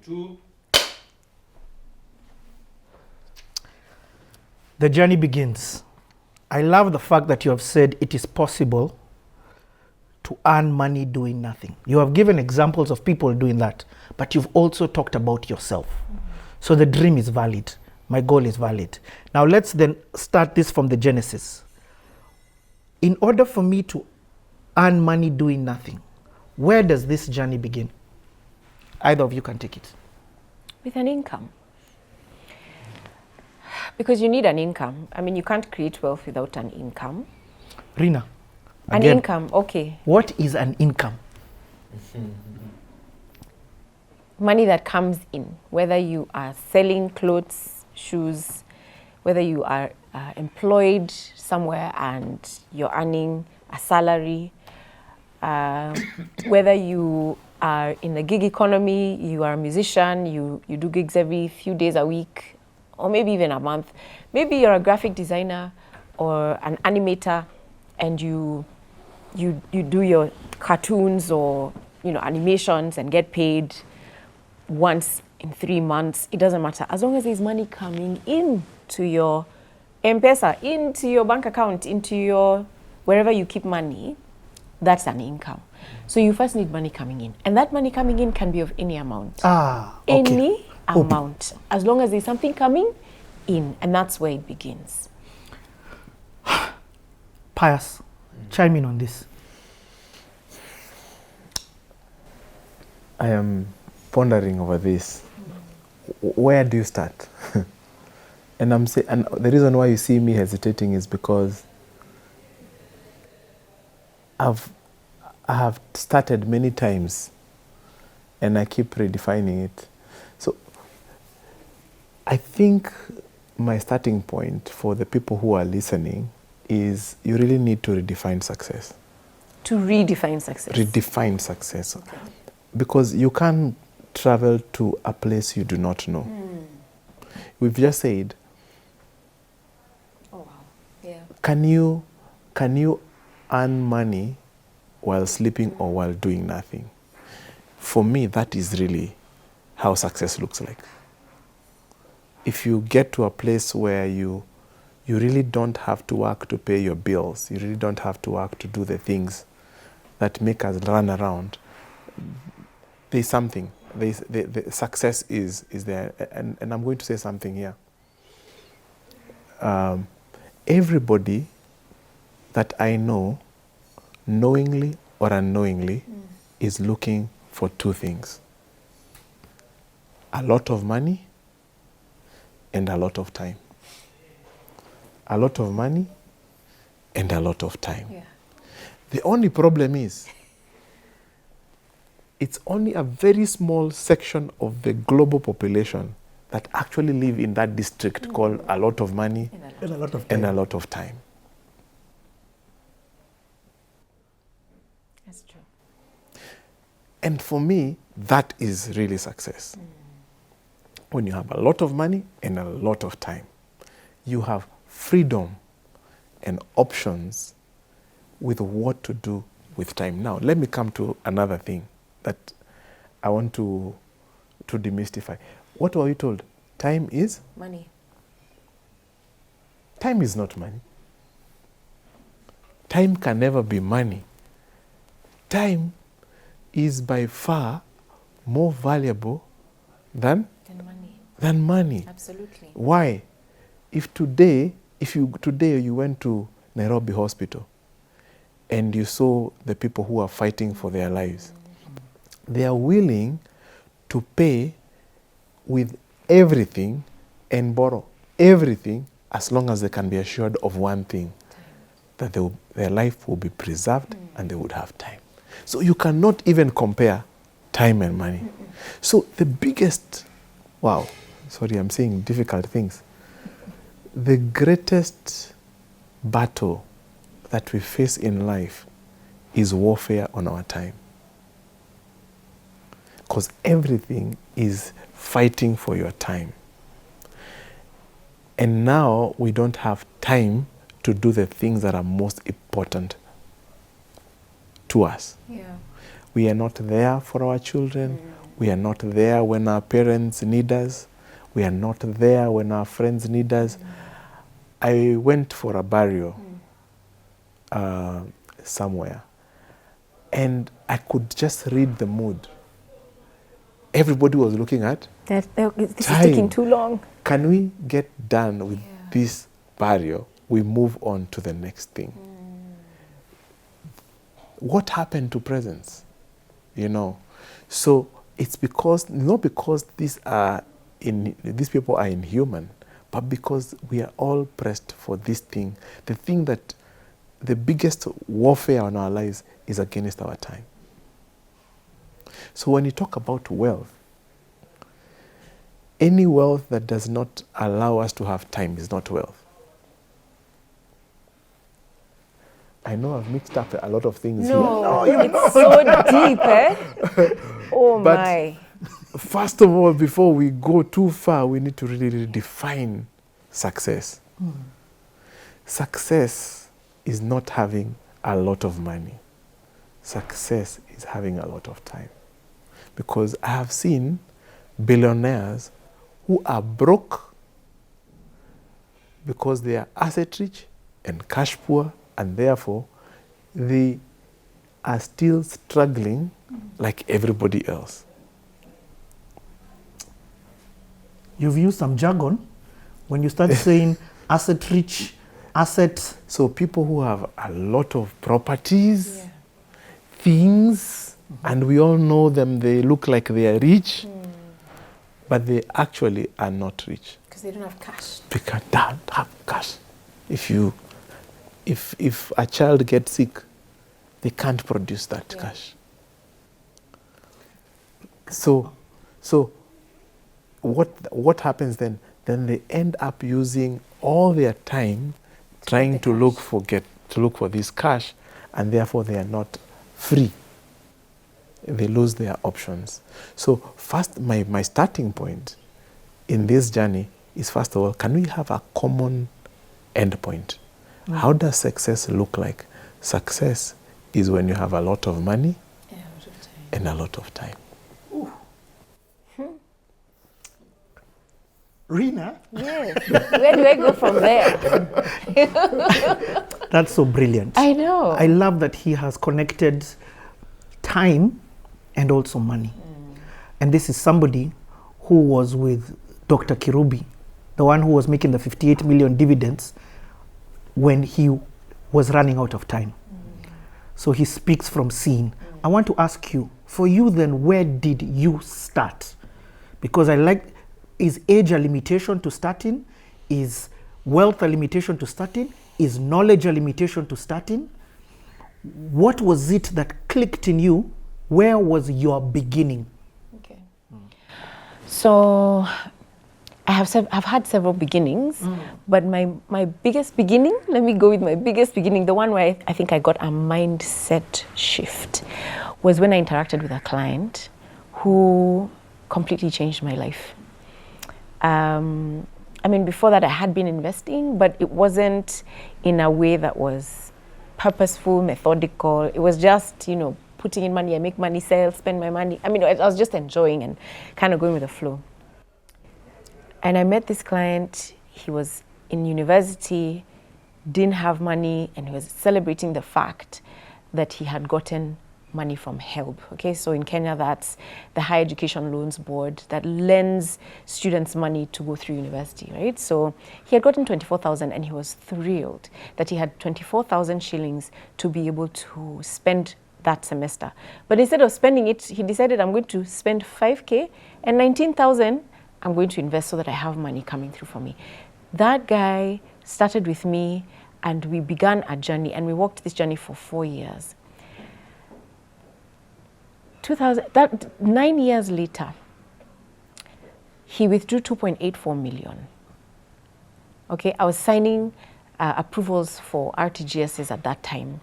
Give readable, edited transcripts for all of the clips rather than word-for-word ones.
2. The journey begins. I love the fact that you have said it is possible to earn money doing nothing. You have given examples of people doing that, but you've also talked about yourself. So the dream is valid. My goal is valid. Now let's then start this from the genesis. In order for me to earn money doing nothing, where does this journey begin? Either of you can take it. With an income. Because you need an income. I mean, you can't create wealth without an income. Rina, An again, income, okay. what is an income? Money that comes in, whether you are selling clothes, shoes, whether you are employed somewhere and you're earning a salary, whether you are in the gig economy, you are a musician, you do gigs every few days a week, or maybe even a month. Maybe you're a graphic designer or an animator and you do your cartoons or animations and get paid once in 3 months. It doesn't matter. As long as there's money coming in to your M-Pesa, into your bank account, into your wherever you keep money, that's an income. So you first need money coming in. And that money coming in can be of any amount. Okay. Any amount. As long as there's something coming in. And that's where it begins. Pius, chime in on this. I am pondering over this. Where do you start? And the reason why you see me hesitating is because I have started many times and I keep redefining it. So I think my starting point for the people who are listening is you really need to redefine success. To redefine success. Redefine success. Okay. Because you can't travel to a place you do not know. We've just said, oh wow, yeah. Can you earn money while sleeping or while doing nothing? For me, that is really how success looks like. If you get to a place where you really don't have to work to pay your bills, you really don't have to work to do the things that make us run around, there's something. The success is there. And I'm going to say something here. Everybody that I know, knowingly or unknowingly, is looking for 2 things. A lot of money and a lot of time. A lot of money and a lot of time. Yeah. The only problem is, it's only a very small section of the global population that actually live in that district called a lot of money And a lot of and a lot of time. That's true. And for me, that is really success. When you have a lot of money and a lot of time, you have freedom and options with what to do with time. Now, let me come to another thing that I want to demystify. What were you told? Time is? Money. Time is not money. Time can never be money. Time is by far more valuable than money. Than money. Absolutely. Why? If today you went to Nairobi hospital and you saw the people who are fighting for their lives, they are willing to pay with everything and borrow everything as long as they can be assured of one thing, that their life will be preserved and they would have time. So you cannot even compare time and money. So the biggest, I'm saying difficult things. The greatest battle that we face in life is warfare on our time. Because everything is fighting for your time. And now we don't have time to do the things that are most important to us. Yeah. We are not there for our children. We are not there when our parents need us. We are not there when our friends need us. I went for a burial somewhere, and I could just read the mood. Everybody was looking at This is time. taking too long. Can we get done with this burial? We move on to the next thing. What happened to presence? You know, so it's because not because these people are inhuman, but because we are all pressed for this thing. The thing that the biggest warfare on our lives is against our time. So when you talk about wealth, any wealth that does not allow us to have time is not wealth. I know I've mixed up a lot of things here. No, it's so deep, eh? Oh But my. first of all, before we go too far, we need to really define success. Success is not having a lot of money. Success is having a lot of time. Because I have seen billionaires who are broke because they are asset rich and cash poor, and therefore they are still struggling like everybody else. You've used some jargon when you start saying asset rich, asset. So people who have a lot of properties, things, and we all know them, they look like they are rich, but they actually are not rich. Because they don't have cash. Because they don't have cash. If a child gets sick, they can't produce that cash. So what happens then? Then they end up using all their time trying to look for this cash, and therefore they are not free. They lose their options. So first, my starting point in this journey is, first of all, can we have a common end point? How does success look like? Success is when you have a lot of money and a lot of time. Rina? Yes. Where do I go from there? That's so brilliant. I know. I love that he has connected time and also money. And this is somebody who was with Dr. Kirubi, the one who was making the 58 million dividends when he was running out of time. So he speaks from seeing. I want to ask you, for you then, where did you start? Because is age a limitation to starting? Is wealth a limitation to starting? Is knowledge a limitation to starting? What was it that clicked in you? Where was your beginning? Okay. So I've had several beginnings, but my biggest beginning, let me go with my biggest beginning, the one where I think I got a mindset shift, was when I interacted with a client who completely changed my life. I mean, before that I had been investing, but it wasn't in a way that was purposeful, methodical. It was just, putting in money, I make money, sell, spend my money. I mean, I was just enjoying and kind of going with the flow. And I met this client. He was in university, didn't have money, and he was celebrating the fact that he had gotten money from HELB. Okay, so in Kenya, that's the Higher Education Loans Board that lends students money to go through university, right? So he had gotten 24,000, and he was thrilled that he had 24,000 shillings to be able to spend that semester. But instead of spending it, he decided, I'm going to spend 5K, and 19,000 I'm going to invest so that I have money coming through for me. That guy started with me, and we began a journey, and we walked this journey for 4 years. 9 years later, he withdrew 2.84 million. Okay, I was signing approvals for RTGSs at that time.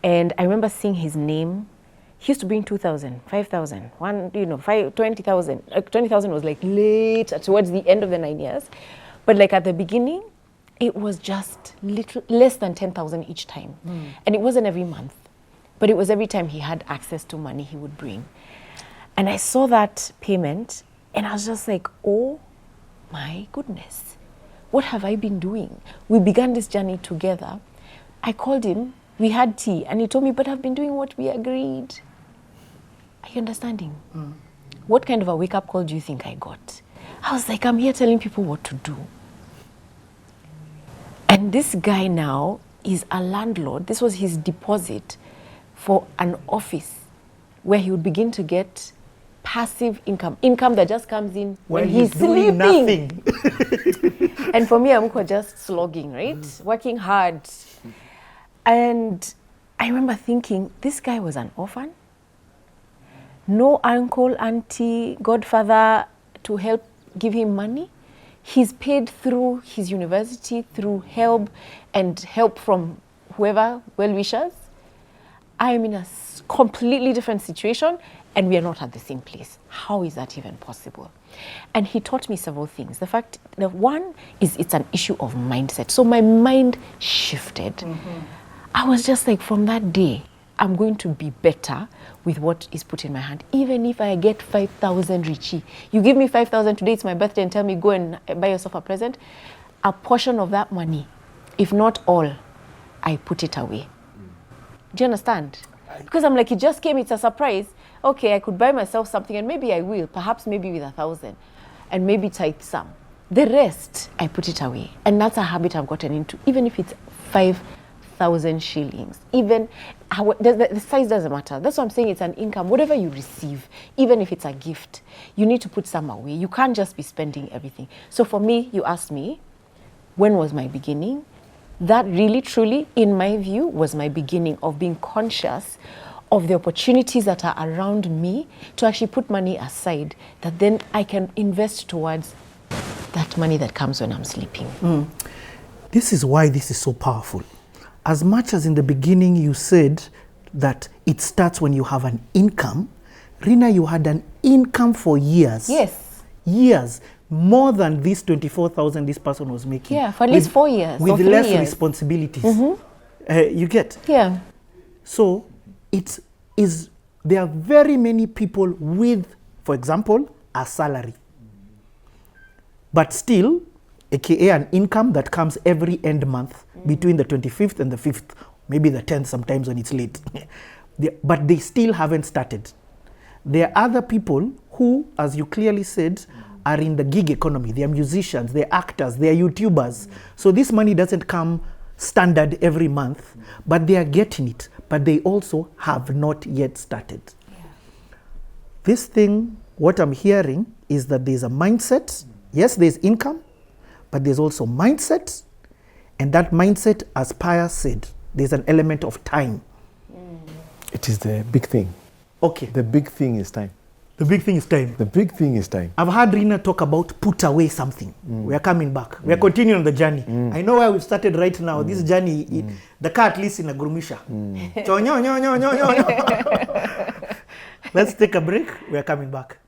And I remember seeing his name. He used to bring 2,000, 5,000, 20,000. 20,000 was like late, towards the end of the 9 years. But like at the beginning, it was just less than 10,000 each time. And it wasn't every month, but it was every time he had access to money he would bring. And I saw that payment and I was just like, oh my goodness, what have I been doing? We began this journey together. I called him, we had tea, and he told me, but I've been doing what we agreed. Are you understanding? What kind of a wake-up call do you think I got? I was like, I'm here telling people what to do. And this guy now is a landlord. This was his deposit for an office where he would begin to get passive income that just comes in when he's doing sleeping. nothing. And for me, I'm just slogging, right? Working hard. And I remember thinking, this guy was an orphan. No uncle, auntie, godfather to help give him money. He's paid through his university, through help and help from whoever, well-wishers. I am in a completely different situation and we are not at the same place. How is that even possible? And he taught me several things. The fact that one is it's an issue of mindset. So my mind shifted. I was just like, from that day, I'm going to be better with what is put in my hand. Even if I get 5,000 Richie, you give me 5,000 today, it's my birthday, and tell me go and buy yourself a present. A portion of that money, if not all, I put it away. Do you understand? Because I'm like, it just came, it's a surprise. Okay, I could buy myself something and maybe I will, perhaps maybe with 1,000 and maybe tithe some. The rest, I put it away. And that's a habit I've gotten into, even if it's 5,000 shillings. Even, the size doesn't matter. That's why I'm saying it's an income. Whatever you receive, even if it's a gift, you need to put some away. You can't just be spending everything. So for me, you asked me, when was my beginning? That really, truly, in my view, was my beginning of being conscious of the opportunities that are around me to actually put money aside that then I can invest towards that money that comes when I'm sleeping. This is why this is so powerful. As much as in the beginning you said that it starts when you have an income, Rina, you had an income for years. Yes. Years. More than this 24,000 this person was making. Yeah, for at least 4 years. With or 3 less years. responsibilities. You get? Yeah. So there are very many people with, for example, a salary. But still, aka an income that comes every end month between the 25th and the 5th, maybe the 10th sometimes when it's late. But they still haven't started. There are other people who, as you clearly said, are in the gig economy. They are musicians, they are actors, they are YouTubers. So this money doesn't come standard every month, but they are getting it. But they also have not yet started. This thing, what I'm hearing is that there's a mindset. Yes, there's income, but there's also mindset. And that mindset, as Pius said, there's an element of time. It is the big thing. Okay. The big thing is time. The big thing is time. The big thing is time. I've heard Rina talk about put away something. We are coming back. We are continuing the journey. I know where we've started right now. This journey, the car at least in a grumisha. Let's take a break. We are coming back.